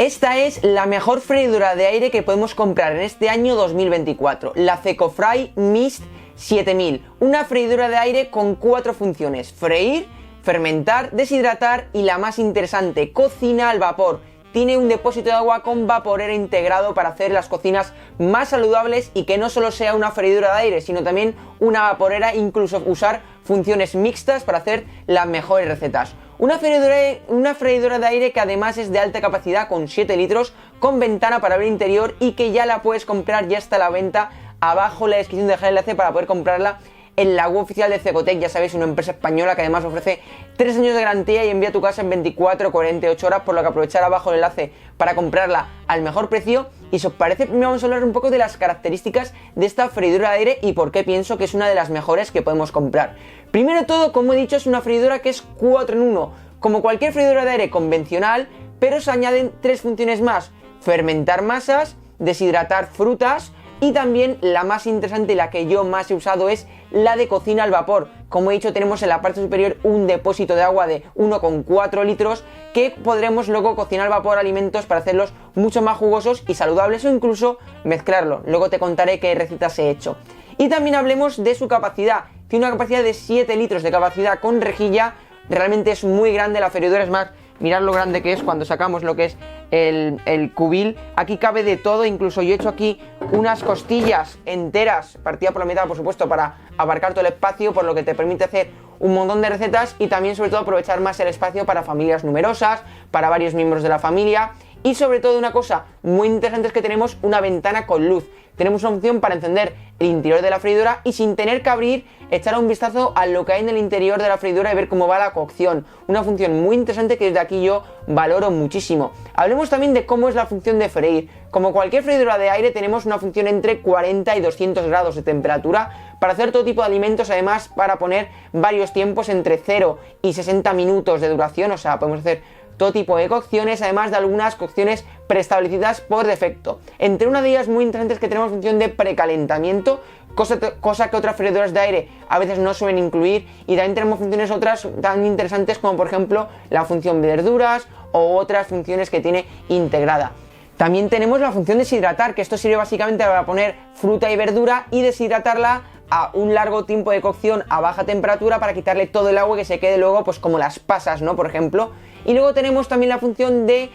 Esta es la mejor freidora de aire que podemos comprar en este año 2024, la Cecofry Mist 7000, una freidora de aire con 4 funciones: freír, fermentar, deshidratar y la más interesante, cocina al vapor. Tiene un depósito de agua con vaporera integrado para hacer las cocinas más saludables y que no solo sea una freidora de aire, sino también una vaporera, incluso usar funciones mixtas para hacer las mejores recetas. Una freidora de aire que además es de alta capacidad con 7 litros, con ventana para ver interior y que ya la puedes comprar, ya está a la venta. Abajo en la descripción dejaré el enlace para poder comprarla en la web oficial de Cecotec, ya sabéis, una empresa española que además ofrece 3 años de garantía y envía a tu casa en 24 o 48 horas, por lo que aprovechar abajo el enlace para comprarla al mejor precio. Y si os parece, primero vamos a hablar un poco de las características de esta freidora de aire y por qué pienso que es una de las mejores que podemos comprar. Primero de todo, como he dicho, es una freidora que es 4 en 1, como cualquier freidora de aire convencional, pero se añaden 3 funciones más: fermentar masas, deshidratar frutas, y también la más interesante y la que yo más he usado es la de cocina al vapor. Como he dicho, tenemos en la parte superior un depósito de agua de 1,4 litros que podremos luego cocinar al vapor alimentos para hacerlos mucho más jugosos y saludables, o incluso mezclarlo. Luego te contaré qué recetas he hecho. Y también hablemos de su capacidad. Tiene una capacidad de 7 litros de capacidad con rejilla. Realmente es muy grande la freidora, es más, mirad lo grande que es cuando sacamos lo que es el cubil. Aquí cabe de todo, incluso yo he hecho aquí unas costillas enteras, partidas por la mitad, por supuesto, para abarcar todo el espacio, por lo que te permite hacer un montón de recetas y también, sobre todo, aprovechar más el espacio para familias numerosas, para varios miembros de la familia. Y sobre todo, una cosa muy interesante es que tenemos una ventana con luz. Tenemos una opción para encender el interior de la freidora y, sin tener que abrir, echar un vistazo a lo que hay en el interior de la freidora y ver cómo va la cocción. Una función muy interesante que desde aquí yo valoro muchísimo. Hablemos también de cómo es la función de freír. Como cualquier freidora de aire, tenemos una función entre 40 y 200 grados de temperatura para hacer todo tipo de alimentos, además para poner varios tiempos entre 0 y 60 minutos de duración, o sea, podemos hacer todo tipo de cocciones, además de algunas cocciones preestablecidas por defecto. Entre una de ellas muy interesante es que tenemos función de precalentamiento, cosa que otras freidoras de aire a veces no suelen incluir, y también tenemos funciones otras tan interesantes como por ejemplo la función de verduras o otras funciones que tiene integrada. También tenemos la función de deshidratar, que esto sirve básicamente para poner fruta y verdura y deshidratarla a un largo tiempo de cocción a baja temperatura para quitarle todo el agua que se quede luego, pues como las pasas, ¿no? Por ejemplo. Y luego tenemos también la función de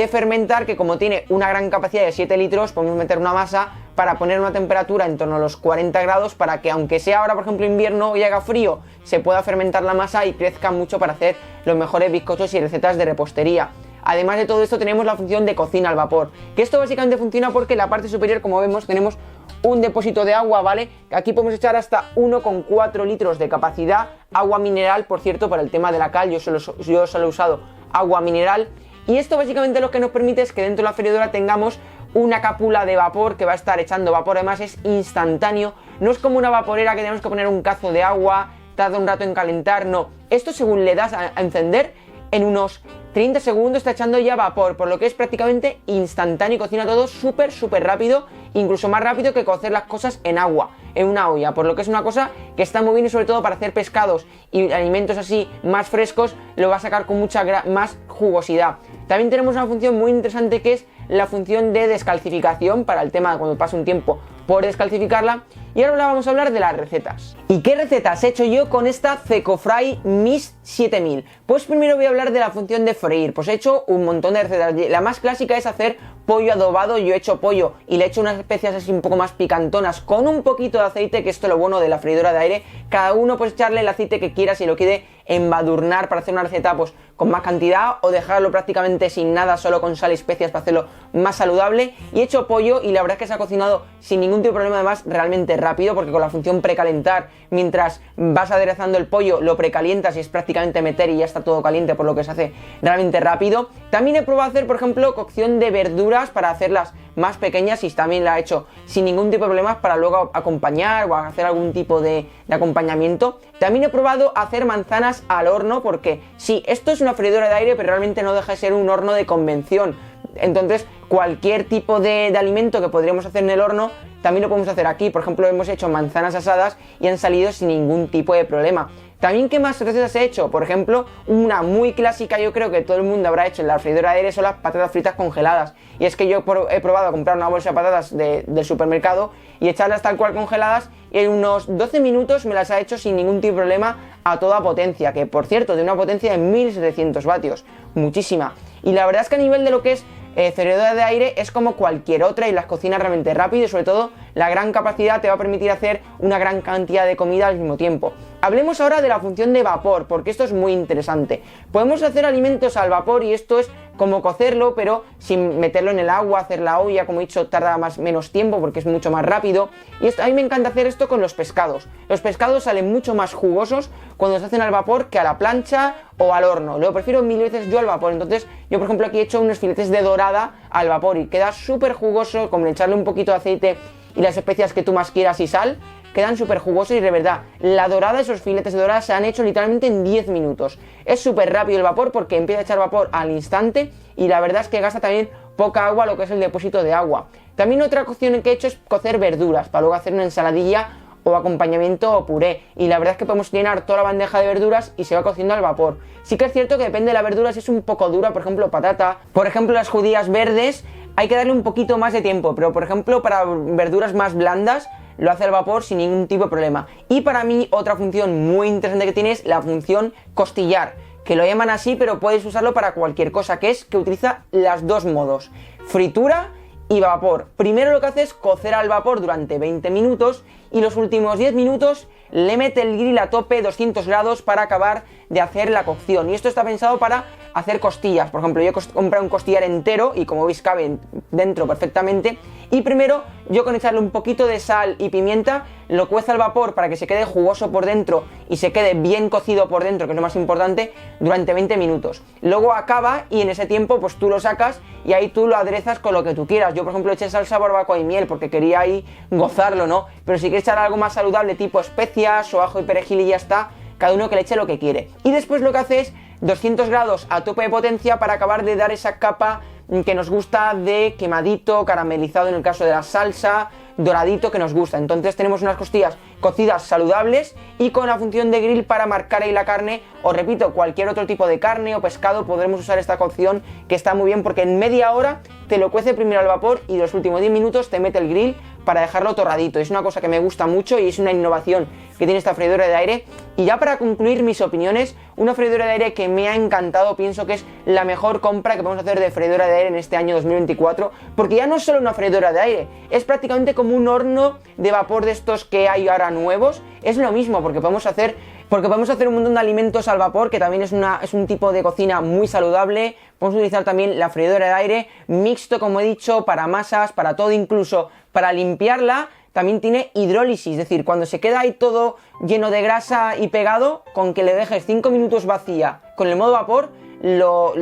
fermentar, que como tiene una gran capacidad de 7 litros, podemos meter una masa para poner una temperatura en torno a los 40 grados para que, aunque sea ahora por ejemplo invierno y haga frío, se pueda fermentar la masa y crezca mucho para hacer los mejores bizcochos y recetas de repostería. Además de todo esto, tenemos la función de cocina al vapor, que esto básicamente funciona porque en la parte superior, como vemos, tenemos un depósito de agua, ¿vale? Aquí podemos echar hasta 1,4 litros de capacidad, agua mineral, por cierto, para el tema de la cal, yo solo he usado agua mineral. Y esto básicamente lo que nos permite es que dentro de la freidora tengamos una cápsula de vapor que va a estar echando vapor. Además es instantáneo, no es como una vaporera que tenemos que poner un cazo de agua, tarda un rato en calentar, no. Esto, según le das a encender, en unos 30 segundos está echando ya vapor, por lo que es prácticamente instantáneo y cocina todo súper rápido, incluso más rápido que cocer las cosas en agua, en una olla, por lo que es una cosa que está muy bien, y sobre todo para hacer pescados y alimentos así más frescos lo va a sacar con mucha más jugosidad. También tenemos una función muy interesante que es la función de descalcificación, para el tema de cuando pasa un tiempo por descalcificarla. Y ahora vamos a hablar de las recetas. ¿Y qué recetas he hecho yo con esta Cecofry Mist 7000? Pues primero voy a hablar de la función de freír. Pues he hecho un montón de recetas. La más clásica es hacer pollo adobado. Yo he hecho pollo y le he hecho unas especias así un poco más picantonas con un poquito de aceite, que esto es lo bueno de la freidora de aire. Cada uno puede echarle el aceite que quiera si lo quiere embadurnar para hacer una receta pues con más cantidad, o dejarlo prácticamente sin nada, solo con sal y especias para hacerlo más saludable. Y he hecho pollo y la verdad es que se ha cocinado sin ningún tipo de problema, además realmente rápido, porque con la función precalentar, mientras vas aderezando el pollo, lo precalientas y es prácticamente meter y ya está todo caliente, por lo que se hace realmente rápido. También he probado hacer, por ejemplo, cocción de verduras para hacerlas más pequeñas, y también la he hecho sin ningún tipo de problemas para luego acompañar o hacer algún tipo de acompañamiento. También he probado hacer manzanas al horno, porque sí, esto es una freidora de aire, pero realmente no deja de ser un horno de convención. Entonces, cualquier tipo de alimento que podríamos hacer en el horno, también lo podemos hacer aquí. Por ejemplo, hemos hecho manzanas asadas y han salido sin ningún tipo de problema. También, ¿qué más recetas he hecho? Por ejemplo, una muy clásica, yo creo que todo el mundo habrá hecho en la freidora de aire, son las patatas fritas congeladas. Y es que yo he probado a comprar una bolsa de patatas del supermercado y echarlas tal cual congeladas, y en unos 12 minutos me las ha hecho sin ningún tipo de problema a toda potencia, que por cierto, de una potencia de 1700 vatios, muchísima. Y la verdad es que a nivel de lo que es freidora de aire es como cualquier otra y las cocina realmente rápido, y sobre todo la gran capacidad te va a permitir hacer una gran cantidad de comida al mismo tiempo. Hablemos ahora de la función de vapor, porque esto es muy interesante. Podemos hacer alimentos al vapor y esto es como cocerlo, pero sin meterlo en el agua, hacer la olla, como he dicho, tarda menos tiempo porque es mucho más rápido. Y a mí me encanta hacer esto con los pescados. Los pescados salen mucho más jugosos cuando se hacen al vapor que a la plancha o al horno. Lo prefiero 1000 veces yo al vapor. Entonces yo, por ejemplo, aquí he hecho unos filetes de dorada al vapor y queda súper jugoso, con echarle un poquito de aceite y las especias que tú más quieras y sal. Quedan súper jugosos y de verdad, la dorada, esos filetes de dorada se han hecho literalmente en 10 minutos. Es súper rápido el vapor porque empieza a echar vapor al instante y la verdad es que gasta también poca agua lo que es el depósito de agua. También otra cocción que he hecho es cocer verduras para luego hacer una ensaladilla o acompañamiento o puré, y la verdad es que podemos llenar toda la bandeja de verduras y se va cociendo al vapor. Sí que es cierto que depende de la verdura, si es un poco dura, por ejemplo patata, por ejemplo las judías verdes, hay que darle un poquito más de tiempo, pero por ejemplo para verduras más blandas lo hace al vapor sin ningún tipo de problema. Y para mí otra función muy interesante que tiene es la función costillar, que lo llaman así, pero puedes usarlo para cualquier cosa, que es que utiliza los dos modos, fritura y vapor. Primero lo que hace es cocer al vapor durante 20 minutos y los últimos 10 minutos le mete el grill a tope 200 grados para acabar de hacer la cocción. Y esto está pensado para hacer costillas. Por ejemplo, yo he comprado un costillar entero y como veis cabe dentro perfectamente. Y primero yo con echarle un poquito de sal y pimienta lo cuezo al vapor para que se quede jugoso por dentro y se quede bien cocido por dentro, que es lo más importante, durante 20 minutos. Luego acaba y en ese tiempo pues tú lo sacas y ahí tú lo aderezas con lo que tú quieras. Yo por ejemplo eché salsa barbacoa y miel porque quería ahí gozarlo, ¿no? Pero si quieres echar algo más saludable tipo especias o ajo y perejil y ya está, cada uno que le eche lo que quiere. Y después lo que hace es 200 grados a tope de potencia para acabar de dar esa capa que nos gusta de quemadito, caramelizado en el caso de la salsa, doradito que nos gusta. Entonces tenemos unas costillas cocidas saludables y con la función de grill para marcar ahí la carne. Os repito, cualquier otro tipo de carne o pescado podremos usar esta cocción, que está muy bien porque en media hora te lo cuece primero al vapor y los últimos 10 minutos te mete el grill para dejarlo torradito. Es una cosa que me gusta mucho y es una innovación que tiene esta freidora de aire. Y ya para concluir mis opiniones, una freidora de aire que me ha encantado, pienso que es la mejor compra que podemos hacer de freidora de aire en este año 2024, porque ya no es solo una freidora de aire, es prácticamente como un horno de vapor de estos que hay ahora nuevos. Es lo mismo porque podemos hacer un montón de alimentos al vapor, que también es un tipo de cocina muy saludable. Podemos utilizar también la freidora de aire mixto, como he dicho, para masas, para todo, incluso para limpiarla. También tiene hidrólisis, es decir, cuando se queda ahí todo lleno de grasa y pegado, con que le dejes 5 minutos vacía con el modo vapor, lo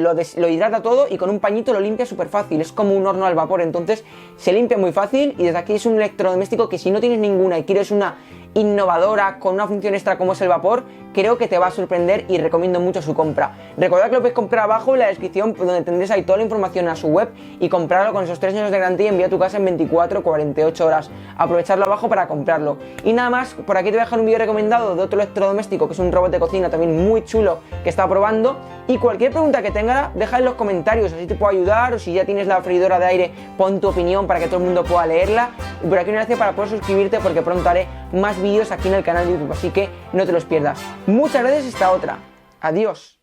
hidrata todo y con un pañito lo limpia súper fácil. Es como un horno al vapor, entonces se limpia muy fácil. Y desde aquí es un electrodoméstico que si no tienes ninguna y quieres una innovadora con una función extra como es el vapor, creo que te va a sorprender y recomiendo mucho su compra. Recordad que lo podéis comprar abajo en la descripción, donde tendréis ahí toda la información a su web, y comprarlo con esos 3 años de garantía y envía a tu casa en 24 o 48 horas. Aprovecharlo abajo para comprarlo. Y nada más, por aquí te voy a dejar un vídeo recomendado de otro electrodoméstico que es un robot de cocina también muy chulo que está probando. Y cualquier pregunta que tengas, deja en los comentarios, así te puedo ayudar. O si ya tienes la freidora de aire, pon tu opinión para que todo el mundo pueda leerla. Y por aquí un enlace para poder suscribirte, porque pronto haré más vídeos aquí en el canal de YouTube, así que no te los pierdas. Muchas gracias, hasta otra. Adiós.